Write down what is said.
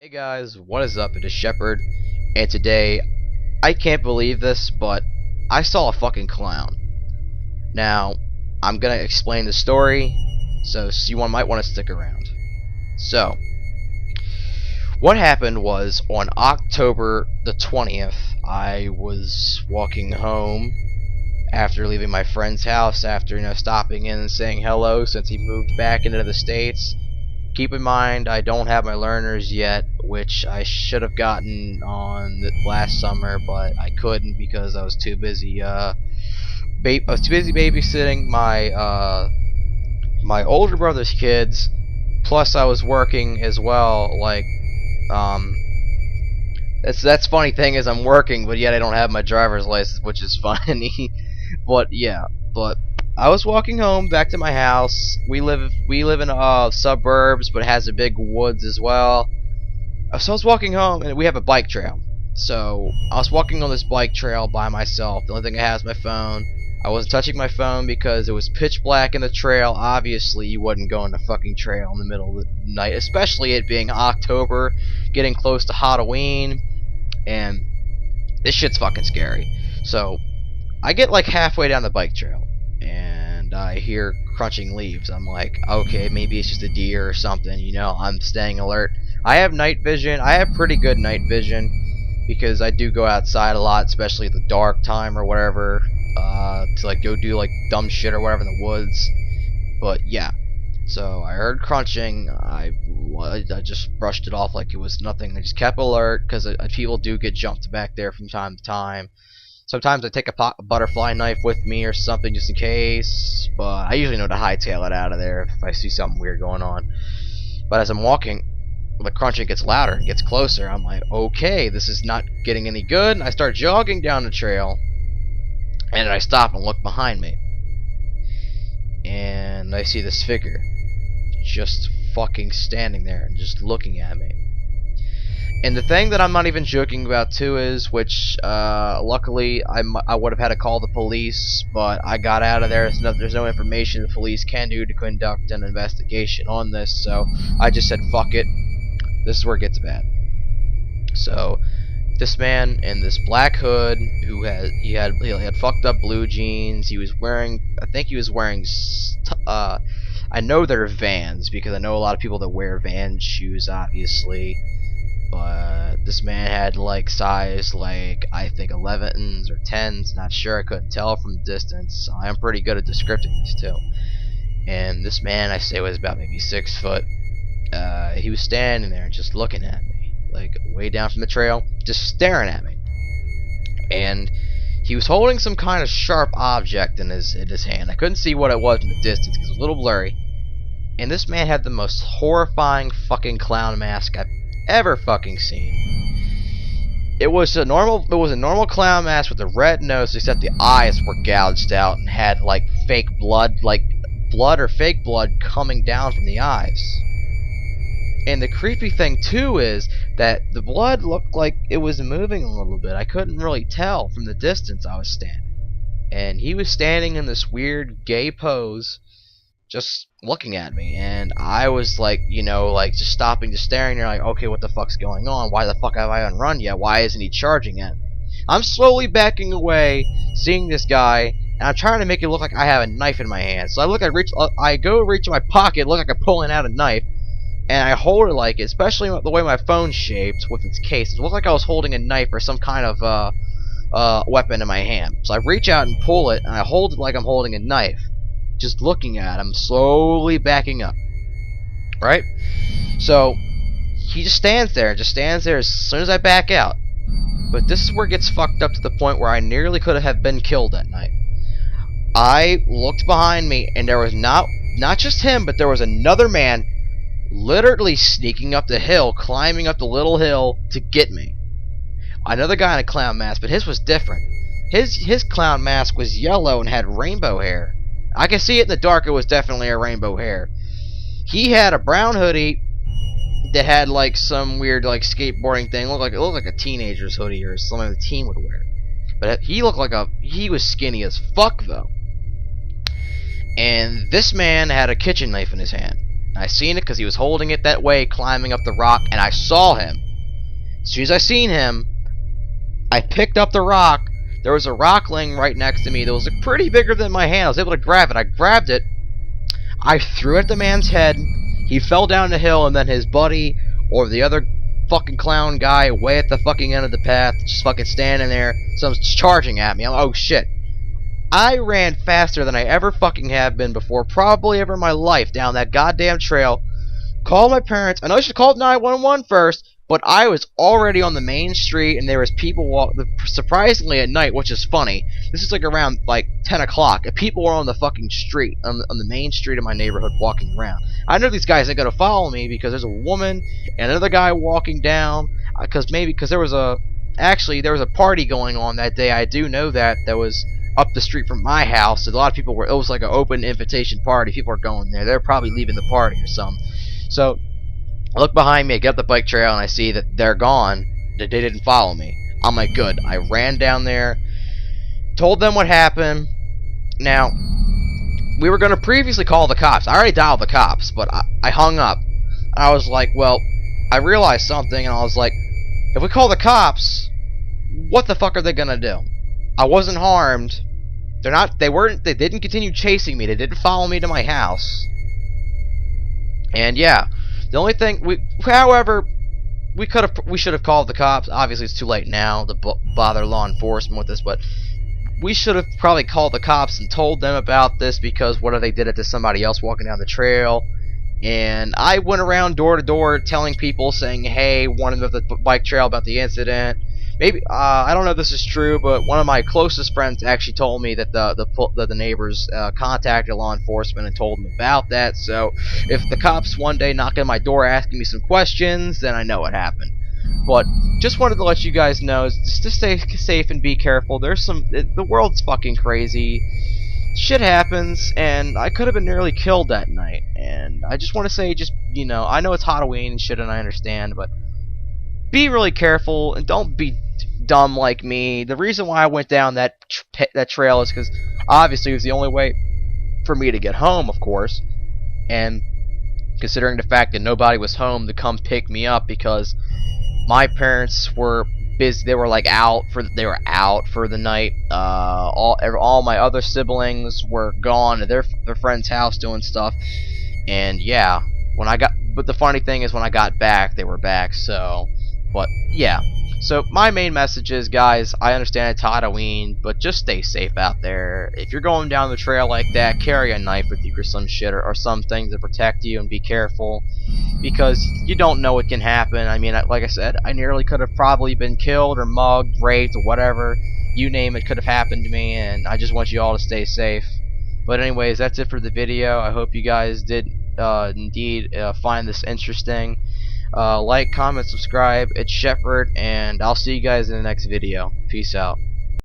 Hey guys, what is up? It is Shepard, and today, I can't believe this, but I saw a fucking clown. Now, I'm gonna explain the story, so you might want to stick around. So, what happened was, on October the 20th, I was walking home after leaving my friend's house, after, stopping in and saying hello since he moved back into the States. Keep in mind, I don't have my learners yet, which I should have gotten on last summer, but I couldn't because I was too busy. I was too busy babysitting my older brother's kids. Plus, I was working as well. That's funny thing is I'm working, but yet I don't have my driver's license, which is funny. But yeah, I was walking home back to my house. We live in suburbs, but it has a big woods as well. So I was walking home, and we have a bike trail. So I was walking on this bike trail by myself. The only thing I had was my phone. I wasn't touching my phone because it was pitch black in the trail. Obviously, you wouldn't go on the fucking trail in the middle of the night, especially it being October, getting close to Halloween, and this shit's fucking scary. So I get like halfway down the bike trail, and I hear crunching leaves. I'm like, okay, maybe it's just a deer or something, I'm staying alert. I have night vision. I have pretty good night vision because I do go outside a lot, especially at the dark time or whatever, to like go do like dumb shit or whatever in the woods. But yeah, so I heard crunching. I just brushed it off like it was nothing. I just kept alert because people do get jumped back there from time to time. Sometimes I take a butterfly knife with me or something just in case, but I usually know to hightail it out of there if I see something weird going on. But as I'm walking, the crunching gets louder, it gets closer. I'm like, okay, this is not getting any good. I start jogging down the trail, and I stop and look behind me. And I see this figure just fucking standing there and just looking at me. And the thing that I'm not even joking about too is, which luckily I would have had to call the police, but I got out of there. There's no information the police can do to conduct an investigation on this, so I just said fuck it. This is where it gets bad. So this man in this black hood, who had fucked up blue jeans. He was wearing, I think he was wearing I know they're Vans because I know a lot of people that wear Vans shoes, obviously. But this man had like size I think 11s or 10s, not sure, I couldn't tell from the distance. I am pretty good at descripting this too. And this man, I say, was about maybe 6 foot. He was standing there just looking at me, like way down from the trail, just staring at me. And he was holding some kind of sharp object in his hand. I couldn't see what it was from the distance because it was a little blurry. And this man had the most horrifying fucking clown mask I've ever fucking seen. It was a normal clown mask with a red nose, except the eyes were gouged out and had like fake blood, or fake blood coming down from the eyes. And the creepy thing too is that the blood looked like it was moving a little bit. I couldn't really tell from the distance I was standing. And he was standing in this weird gay pose, just looking at me, and I was like, just stopping, just staring there, like, okay, what the fuck's going on? Why the fuck have I unrun yet? Why isn't he charging at me? I'm slowly backing away, seeing this guy, and I'm trying to make it look like I have a knife in my hand. So I go reach in my pocket, look like I'm pulling out a knife, and I hold it like it, especially the way my phone's shaped with its case. It looked like I was holding a knife or some kind of weapon in my hand. So I reach out and pull it, and I hold it like I'm holding a knife. Just looking at him, slowly backing up. Right? So he just stands there as soon as I back out. But this is where it gets fucked up to the point where I nearly could have been killed that night. I looked behind me, and there was not just him, but there was another man literally sneaking up the hill, climbing up the little hill to get me. Another guy in a clown mask, but his was different. His clown mask was yellow and had rainbow hair. I can see it in the dark, it was definitely a rainbow hair. He had a brown hoodie that had like some weird like skateboarding thing. It looked like a teenager's hoodie or something the teen would wear. But he was skinny as fuck though. And this man had a kitchen knife in his hand. I seen it because he was holding it that way, climbing up the rock, and I saw him. As soon as I seen him, I picked up the rock. There was a rock laying right next to me that was pretty bigger than my hand. I was able to grab it. I grabbed it. I threw it at the man's head. He fell down the hill, and then his buddy, or the other fucking clown guy way at the fucking end of the path, just fucking standing there, someone's charging at me. I'm like, oh shit. I ran faster than I ever fucking have been before, probably ever in my life, down that goddamn trail. Called my parents. I know I should have called 911 first, but I was already on the main street, and there was people surprisingly at night, which is funny. This is like around like 10 o'clock, and people were on the fucking street, on the main street of my neighborhood, walking around. I know these guys ain't gonna follow me because there's a woman and another guy walking down. Because there was a party going on that day. I do know that was up the street from my house. So a lot of people it was like an open invitation party. People are going there. They're probably leaving the party or something. So I look behind me, I get up the bike trail, and I see that they're gone. They didn't follow me. I'm like, good. I ran down there, told them what happened. Now, we were going to previously call the cops. I already dialed the cops, but I hung up. I was like, well, I realized something, and I was like, if we call the cops, what the fuck are they going to do? I wasn't harmed. They didn't continue chasing me. They didn't follow me to my house. And yeah, the only thing however, we should have called the cops. Obviously, it's too late now to bother law enforcement with this, but we should have probably called the cops and told them about this, because what if they did it to somebody else walking down the trail? And I went around door to door telling people, saying, hey, warning them of the bike trail about the incident. Maybe I don't know if this is true, but one of my closest friends actually told me that the neighbors contacted law enforcement and told them about that. So if the cops one day knock on my door asking me some questions, then I know what happened. But just wanted to let you guys know, just to stay safe and be careful. The world's fucking crazy. Shit happens, and I could have been nearly killed that night. And I just want to say, I know it's Halloween and shit, and I understand, but be really careful and don't be dumb like me. The reason why I went down that trail is because obviously it was the only way for me to get home, of course. And considering the fact that nobody was home to come pick me up, because my parents were busy, they were out for the night. All my other siblings were gone at their friend's house doing stuff. And yeah, but the funny thing is, when I got back, they were back. So, but yeah. So my main message is, guys, I understand it's Halloween, but just stay safe out there. If you're going down the trail like that, carry a knife with you or some shit, or something to protect you, and be careful, because you don't know what can happen. I mean, like I said, I nearly could have probably been killed or mugged, raped, or whatever. You name it could have happened to me, and I just want you all to stay safe. But anyways, that's it for the video. I hope you guys did indeed find this interesting. Like, comment, subscribe. It's Shepard, and I'll see you guys in the next video. Peace out.